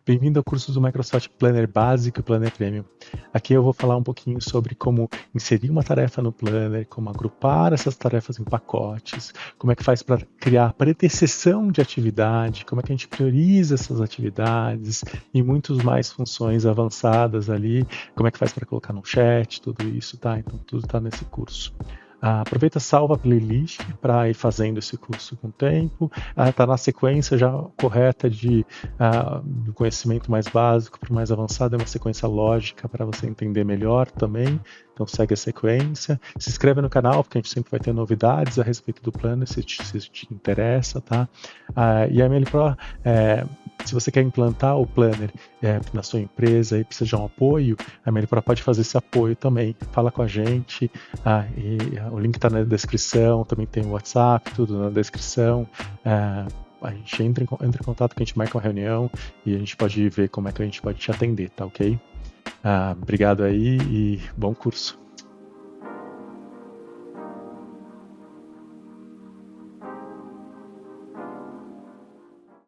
Bem-vindo ao curso do Microsoft Planner Básico e Planner Premium. Aqui eu vou falar um pouquinho sobre como inserir uma tarefa no Planner, como agrupar essas tarefas em pacotes, como é que faz para criar predecessão de atividade, como é que a gente prioriza essas atividades e muitas mais funções avançadas ali, como é que faz para colocar no chat, tudo isso, tá? Então tudo está nesse curso. Aproveita, salva a playlist para ir fazendo esse curso com o tempo. Está na sequência já correta do conhecimento mais básico para o mais avançado, é uma sequência lógica para você entender melhor também. Então segue a sequência. Se inscreve no canal, porque a gente sempre vai ter novidades a respeito do Planner, se te interessa, tá? E a ML Pro, se você quer implantar o Planner na sua empresa e precisa de um apoio, a ML Pro pode fazer esse apoio também. Fala com a gente, o link está na descrição, também tem o WhatsApp, tudo na descrição. A gente entra em contato, que a gente marca uma reunião e a gente pode ver como é que a gente pode te atender, tá ok? Obrigado aí e bom curso.